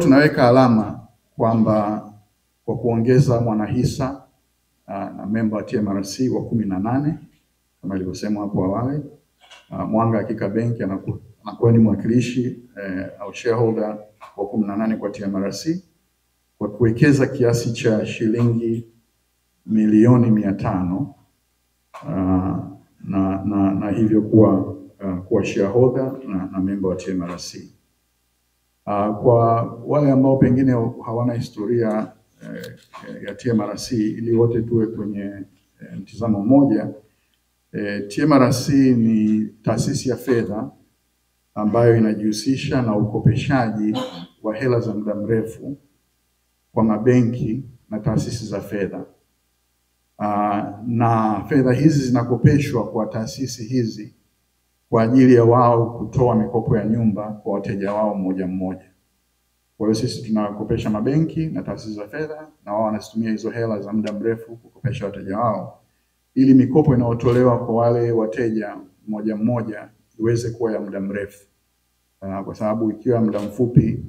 tunaweka alama kwamba kwa kuongeza mwanahisa na member wa TMRC wa 18 kama ilivyosema hapo awali, Mwanga Hakika Bank anakuwa ni mwakilishi au shareholder wa 18 kwa TMRC kwa kuwekeza kiasi cha shilingi milioni 500 na hivyo kuwa shareholder na member wa TMRC. Kwa wale ambao pengine hawana historia ya TMRC, ili wote tuwe kwenye mtizamo mmoja, TMRC ni taasisi ya fedha ambayo inajihusisha na ukopeshaji wa hela za muda mrefu kwa mabenki na taasisi za fedha. Na fedha hizi zinakopeshwa kwa taasisi hizi kwa ajili ya wao kutoa mikopo ya nyumba kwa wateja wao mmoja mmoja. Kwa hiyo sisi tunakopesha mabenki na taasisi za fedha, na wao wanatumia hizo hela za muda mrefu kukopesha wateja wao, ili mikopo inayotolewa kwa wale wateja mmoja mmoja iweze kuwa ya muda mrefu. Kwa sababu ikiwa muda mfupi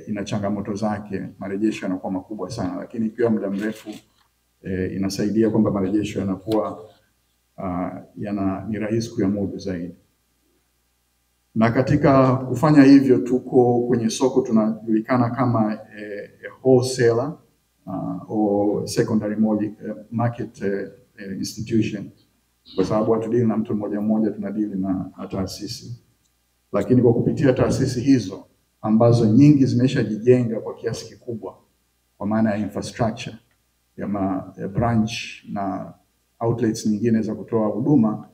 ina changamoto zake, marejesho yanakuwa makubwa sana, lakini ikiwa muda mrefu inasaidia kwamba marejesho yanakuwa ni rahisi kuyamudu zaidi. Na katika kufanya hivyo, tuko kwenye soko tunajulikana kama wholesaler or secondary market institution, kwa sababu hatudili na mtu mmoja mmoja, tunadili na taasisi. Lakini kwa kupitia taasisi hizo ambazo nyingi zimeshajijenga kwa kiasi kikubwa kwa maana ya infrastructure ya branch na outlets nyingine za kutoa huduma,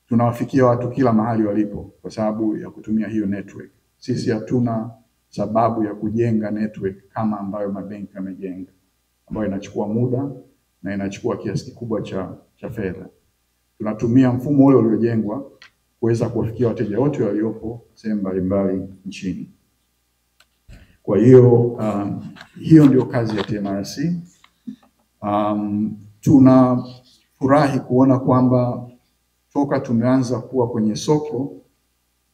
tunawafikia watu kila mahali walipo kwa sababu ya kutumia hiyo network. Sisi hatuna sababu ya kujenga network kama ambayo mabenki yamejenga, ambayo inachukua muda na inachukua kiasi kikubwa cha fedha. Tunatumia mfumo ule uliojengwa kuweza kuwafikia wateja wote waliopo sehemu mbalimbali nchini. Kwa hiyo hiyo ndio kazi ya TMRC. Tunafurahi kuona kwamba toka tumeanza kuwa kwenye soko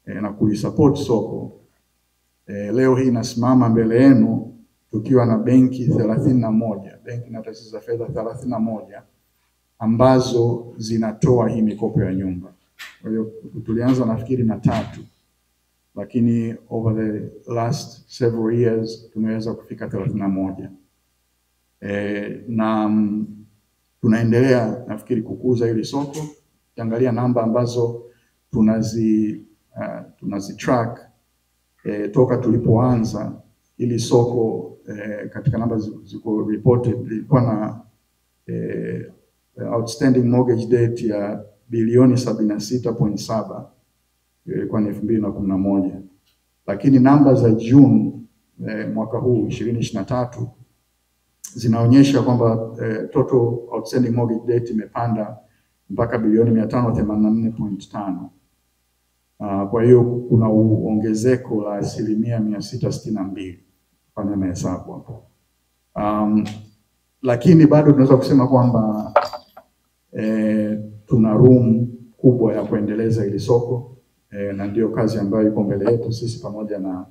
na kulisupport soko, leo hii nasimama mbele yenu tukiwa na benki 31, benki na taasisi za fedha 31 ambazo zinatoa hii mikopo ya nyumba. Kwa hiyo tulianza nafikiri na 3, lakini over the last several years tumeweza kufika 31. Na tunaendelea nafikiri kukuza hili soko. Ukiangalia namba ambazo tunazi track toka tulipoanza hili soko, katika namba ziko reported, ilikuwa na outstanding mortgage debt ya bilioni 76.7, ilikuwa ni 2011. Lakini namba za June mwaka huu 2023 zinaonyesha kwamba total outstanding mortgage debt imepanda mpaka bilioni 584.5. Kwa hiyo kuna ongezeko la 662% kufanya mahesabu hapo. Lakini bado tunaweza kusema kwamba tuna room kubwa ya kuendeleza hili soko, na ndio kazi ambayo iko mbele yetu sisi pamoja na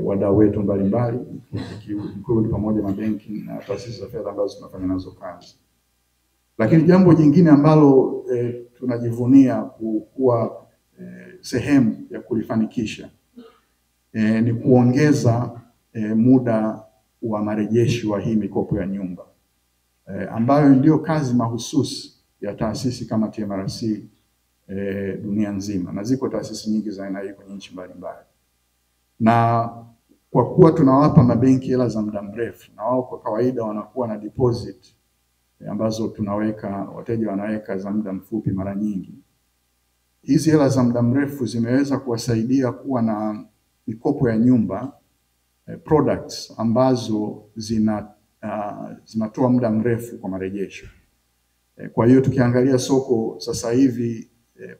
wadau wetu mbalimbali, include pamoja na benki na taasisi za fedha ambazo tunafanya nazo kazi. Lakini jambo jingine ambalo tunajivunia kuwa sehemu ya kulifanikisha ni kuongeza muda wa marejesho wa hii mikopo ya nyumba, ambayo ndio kazi mahususi ya taasisi kama TMRC dunia nzima, na ziko taasisi nyingi za aina hii kwenye nchi mbalimbali. Na kwa kuwa tunawapa mabenki hela za muda mrefu, na wao kwa kawaida wanakuwa na deposit ambazo wateja wanaweka za muda mfupi mara nyingi, hizi hela za muda mrefu zimeweza kuwasaidia kuwa na mikopo ya nyumba products ambazo zinatoa muda mrefu kwa marejesho. Kwa hiyo tukiangalia soko sasa hivi,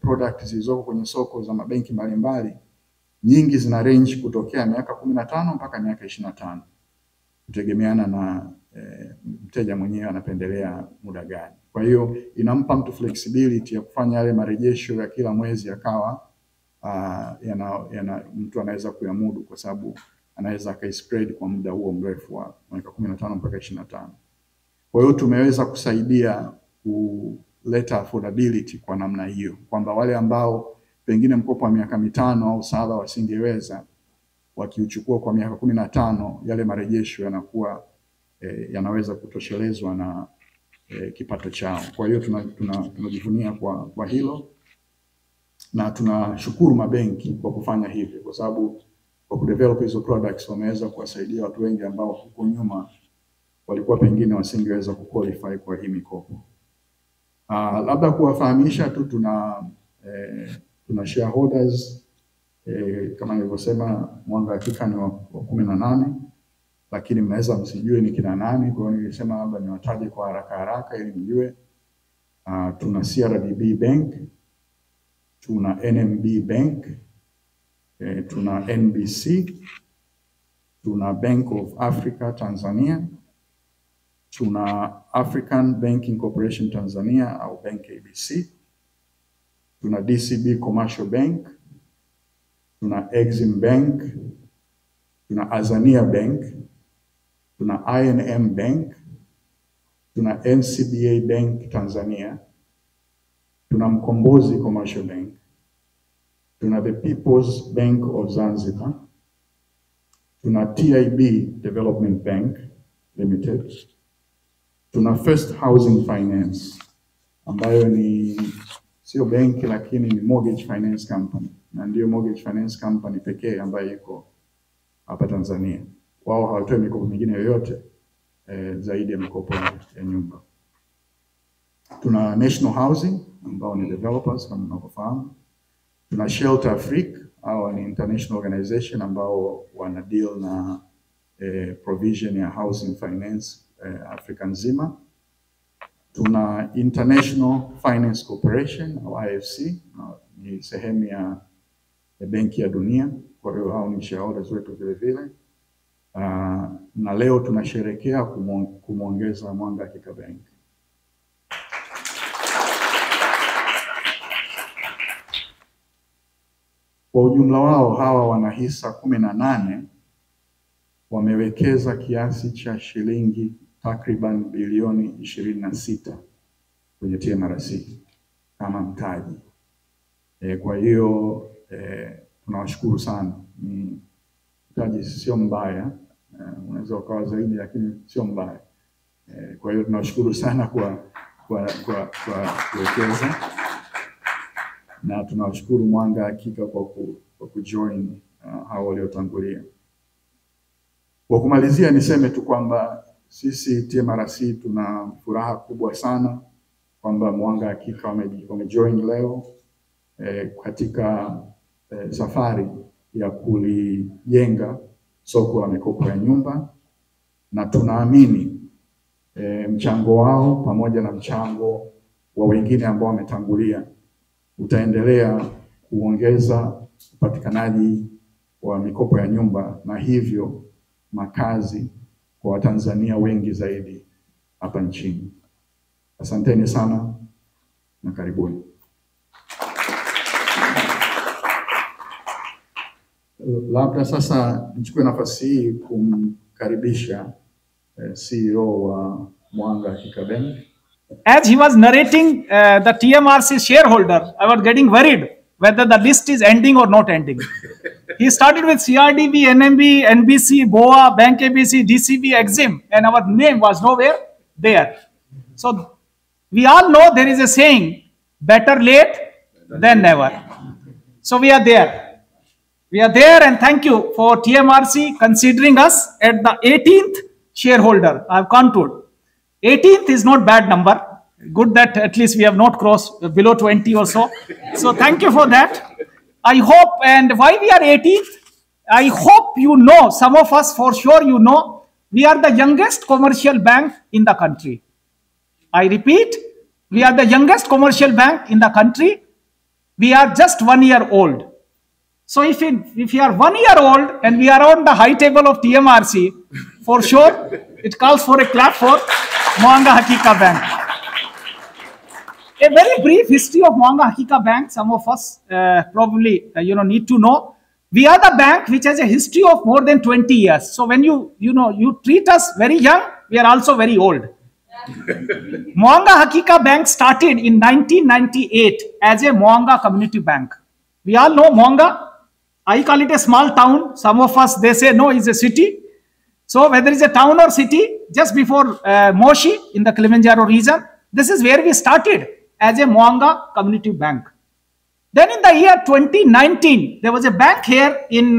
products zilizoko kwenye soko za mabenki mbalimbali nyingi zina range kutokea miaka 15 mpaka miaka 25, kutegemeana na mteja mwenyewe anapendelea muda gani. Kwa hiyo inampa mtu flexibility ya kufanya yale marejesho ya kila mwezi yakawa mtu anaweza kuyamudu, kwa sababu anaweza akaispread kwa muda huo mrefu wa miaka 15 mpaka 25. Kwa hiyo tumeweza kusaidia kuleta affordability kwa namna hiyo, kwamba wale ambao pengine mkopo wa miaka 5 au 7 wasingeweza, wakiuchukua kwa miaka 15, yale marejesho yanakuwa yanaweza kutoshelezwa na kipato chao. Kwa hiyo tunajivunia kwa hilo, na tunashukuru mabenki kwa kufanya hivyo, kwa sababu kwa kudevelop hizo products wameweza kuwasaidia watu wengi ambao huko nyuma walikuwa pengine wasingeweza kuqualify kwa hii mikopo. Labda kuwafahamisha tu, tuna shareholders kama nilivyosema, Mwanga Hakika ni wa 18, lakini mnaweza msijue ni kina nani, kwa hiyo nilisema labda niwataje kwa haraka ili mjue. Tuna CRDB Bank, tuna NMB Bank, tuna NBC, tuna Bank of Africa Tanzania, tuna African Banking Corporation Tanzania au BancAbc, tuna DCB Commercial Bank, tuna Exim Bank, tuna Azania Bank, tuna I&M Bank, tuna NCBA Bank Tanzania, tuna Mkombozi Commercial Bank, tuna the People's Bank of Zanzibar, tuna TIB Development Bank Limited, tuna First Housing Finance ambayo ni sio benki lakini ni mortgage finance company, na ndio mortgage finance company pekee ambayo iko hapa Tanzania. Wao hawatoi mikopo mingine yoyote zaidi ya mikopo ya nyumba. Tuna National Housing ambao ni developers kama mnavyofahamu. Tuna Shelter Afrique, au ni international organization ambao wana deal na provision ya housing finance Afrika nzima. Tuna International Finance Corporation au IFC, ni sehemu ya benki ya dunia, kwa hiyo hao ni shareholders wetu vile vile. Na leo tunasherehekea kumwongeza Mwanga Hakika Bank. Kwa ujumla wao hawa wana hisa 18, wamewekeza kiasi cha shilingi takriban bilioni 26 kwenye TMRC kama mtaji. Kwa hiyo tunawashukuru sana. Ni mtaji sio mbaya, unaweza ukawa zaidi lakini sio mbaya. Kwa hiyo tunawashukuru sana kwa kuwekeza, na tunawashukuru Mwanga Hakika kwa kujoin hao waliotangulia. Kwa kumalizia niseme tu kwamba sisi TMRC tuna furaha kubwa sana kwamba Mwanga Hakika wamejoin leo katika safari ya kulijenga soko la mikopo ya nyumba, na tunaamini mchango wao pamoja na mchango wa wengine ambao wametangulia utaendelea kuongeza upatikanaji wa mikopo ya nyumba, na hivyo makazi kwa Watanzania wengi zaidi hapa nchini. Asanteni sana na karibuni. Labda sasa nichukue nafasi hii kumkaribisha CEO wa Mwanga Hakika Bank. As he was narrating the TMRC shareholder, I was getting worried whether the list is ending or not ending. He started with CRDB, NMB, NBC, BOA, BancAbc, DCB, Exim, and our name was nowhere there. So we all know there is a saying, better late than never. So we are there. We are there, and thank you for TMRC considering us at the 18th shareholder. I have counted. 18th is not bad number. Good that at least we have not crossed below 20 or so. So thank you for that. I hope, and why we are 18th, I hope you know, some of us for sure you know, we are the youngest commercial bank in the country. I repeat, we are the youngest commercial bank in the country. We are just 1 year old. So if you are 1 year old and we are on the high table of TMRC, for sure, it calls for a clap for Mwanga Hakika Bank. A very brief history of Mwanga Hakika Bank. Some of us probably need to know. We are the bank which has a history of more than 20 years. So when you treat us very young, we are also very old. Mwanga Hakika Bank started in 1998 as a Mwanga community bank. We all know Mwanga. I call it a small town. Some of us, they say, no, it's a city. So whether it's a town or city, just before Moshi in the Kilimanjaro region, this is where we started as a Mwanga community bank. Then in the year 2019, there was a bank here in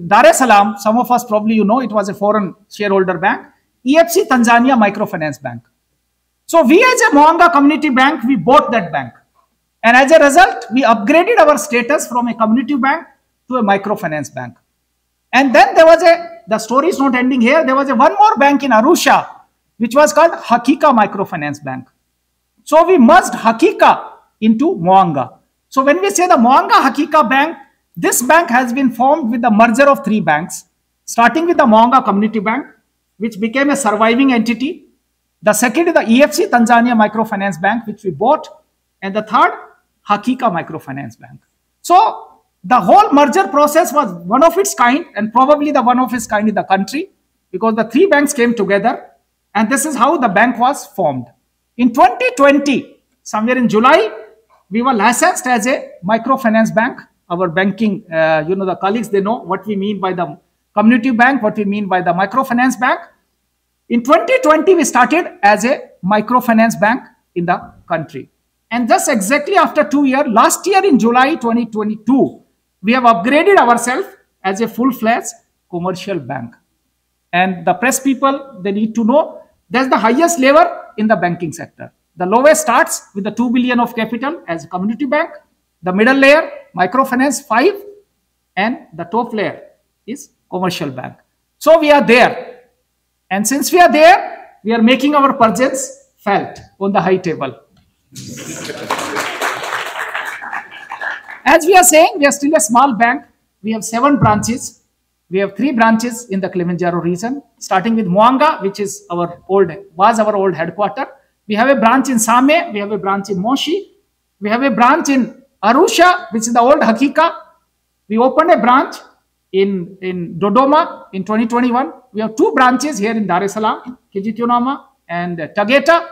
Dar es Salaam. Some of us probably it was a foreign shareholder bank, EFC Tanzania Microfinance Bank. So we as a Mwanga community bank, we bought that bank. And as a result, we upgraded our status from a community bank to a microfinance bank. And then there was the story is not ending here. There was one more bank in Arusha, which was called Hakika Microfinance Bank. So we merged Hakika into Mwanga. So when we say the Mwanga Hakika Bank, this bank has been formed with the merger of 3 banks, starting with the Mwanga Community Bank, which became a surviving entity. The second is the EFC Tanzania Microfinance Bank, which we bought. And the third, Hakika Microfinance Bank. So the whole merger process was one of its kind, and probably the one of its kind in the country, because the 3 banks came together, and this is how the bank was formed. In 2020, somewhere in July, we were licensed as a microfinance bank. Our banking, the colleagues, they know what we mean by the community bank, what we mean by the microfinance bank. In 2020, we started as a microfinance bank in the country. And just exactly after 2 years, last year in July 2022, we have upgraded ourselves as a full-fledged commercial bank. And the press people, they need to know that's the highest level in the banking sector. The lowest starts with the 2 billion of capital as a community bank. The middle layer, microfinance 5, and the top layer is commercial bank. So we are there. And since we are there, we are making our presence felt on the high table. As we are saying, we are still a small bank. We have 7 branches. We have 3 branches in the Kilimanjaro region, starting with Mwanga, which is our old headquarters. We have a branch in Same. We have a branch in Moshi. We have a branch in Arusha, which is the old Hakika. We opened a branch in Dodoma in 2021. We have 2 branches here in Dar es Salaam, Kijitunama and Tagata.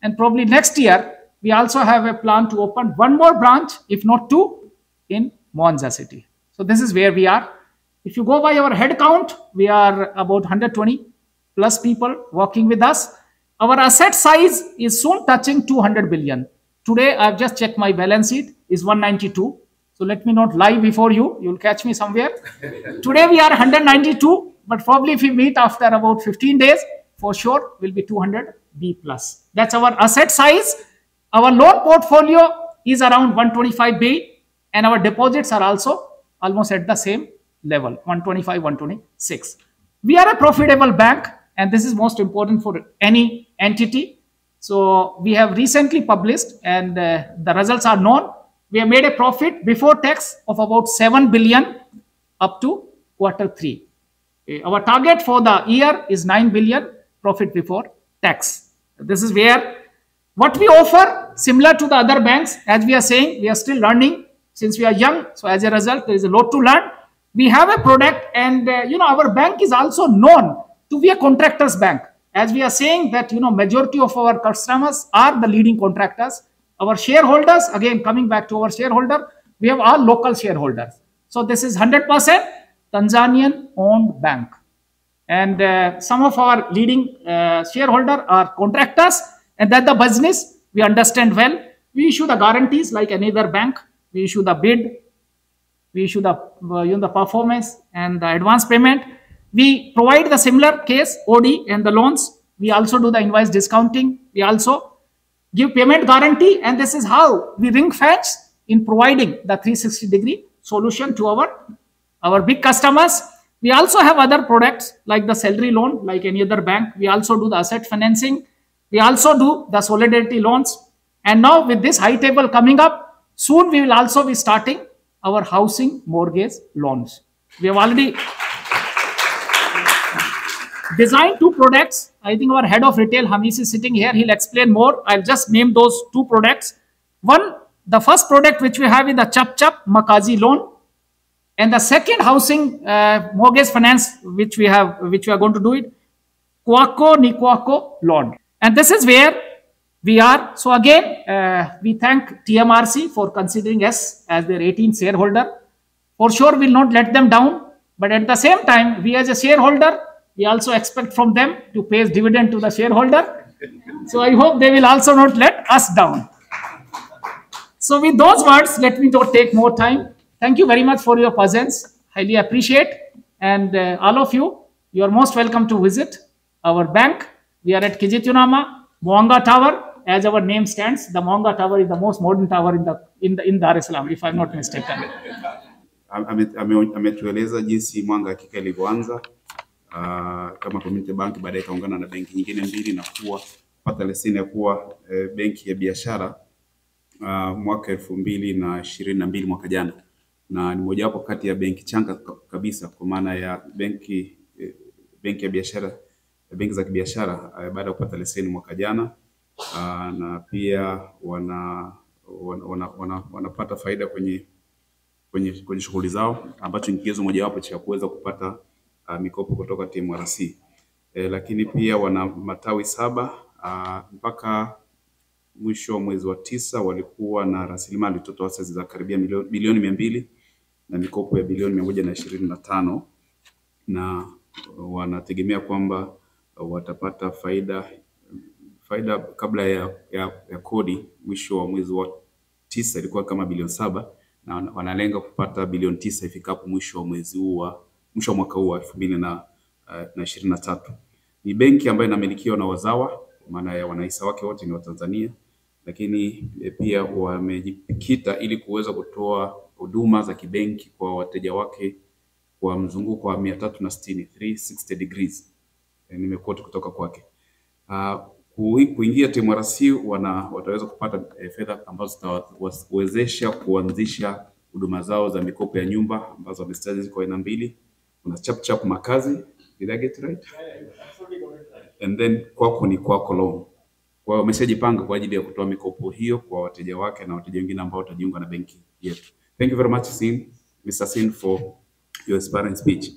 And probably next year, we also have a plan to open 1 more branch, if not 2, in Monza city. So this is where we are. If you go by our head count, we are about 120 plus people working with us. Our asset size is soon touching 200 billion. Today, I've just checked my balance sheet is 192. So let me not lie before you. You'll catch me somewhere. Today, we are 192, but probably if we meet after about 15 days, for sure, will be 200 B plus. That's our asset size. Our loan portfolio is around 125 B, and our deposits are also almost at the same level, 125, 126. We are a profitable bank, and this is most important for any entity. So we have recently published, and the results are known. We have made a profit before tax of about 7 billion up to Q3. Our target for the year is 9 billion profit before tax. This is where what we offer, similar to the other banks, as we are saying, we are still learning since we are young. So as a result, there is a lot to learn. We have a product, and our bank is also known to be a contractors bank. As we are saying that, majority of our customers are the leading contractors. Our shareholders, again, coming back to our shareholder, we have all local shareholders. So this is 100% Tanzanian owned bank. And some of our leading shareholders are contractors, and that the business we understand well. We issue the guarantees like any other bank. We issue the bid. We issue the the performance and the advance payment. We provide the similar case OD and the loans. We also do the invoice discounting. We also give payment guarantee, and this is how we ring fence in providing the 360-degree solution to our big customers. We also have other products like the salary loan, like any other bank. We also do the asset financing. We also do the solidarity loans. And now with this high table coming up, soon we will also be starting our housing mortgage loans. We have already designed 2 products. I think our head of retail, Hamis, is sitting here. He'll explain more. I'll just name those 2 products. One, the first product which we have is the Chap Chap Makazi loan. And the second housing mortgage finance, which we are going to do it, Kwako ni Kwako loan. And this is where we are. So again, we thank TMRC for considering us as their 18th shareholder. For sure, we'll not let them down. But at the same time, we as a shareholder, we also expect from them to pay dividend to the shareholder. So I hope they will also not let us down. So with those words, let me not take more time. Thank you very much for your presence. Highly appreciate. And all of you, you are most welcome to visit our bank. We are at Kijitunama, Mwanga Tower. As our name stands, the Mwanga Tower is the most modern tower in Dar es Salaam, if I'm not mistaken. Ametueleza jinsi Mwanga Hakika ilivyoanza kama community bank, baadaye kaungana na benki nyingine mbili na kupata leseni ya kuwa benki ya biashara mwaka 2022 mwaka jana, na ni mojawapo kati ya benki changa kabisa kwa maana ya benki ya biashara, benki za kibiashara baada ya kupata leseni mwaka jana, na pia wanapata faida kwenye shughuli zao, ambacho ni kigezo mojawapo cha kuweza kupata mikopo kutoka TMRC. Lakini pia wana matawi 7 mpaka mwisho wa mwezi wa 9 walikuwa na rasilimali total assets za karibia bilioni 200 na mikopo ya bilioni 125, na wanategemea kwamba watapata faida kabla ya kodi. Mwisho wa mwezi wa 9 ilikuwa kama bilioni 7, na wanalenga kupata bilioni 9 ifikapo mwisho wa mwaka huu wa 2023. Ni benki ambayo inamilikiwa na wazawa, maana ya wanahisa wake wote ni wa Tanzania, lakini pia wamejikita ili kuweza kutoa huduma za kibenki kwa wateja wake kwa mzunguko wa 360 degrees. Nimekoti kutoka kwake. Kuingia TMRC wataweza kupata fedha ambazo zitawezesha kuanzisha huduma zao za mikopo ya nyumba ambazo wamestaji kwa aina mbili. Kuna chap makazi, did I get it right? And then Kwako ni Kwako loan. Kwa wameshajipanga kwa ajili ya kutoa mikopo hiyo kwa wateja wake na wateja wengine ambao watajiunga na benki yetu. Thank you very much Mr. Sin for your inspiring speech.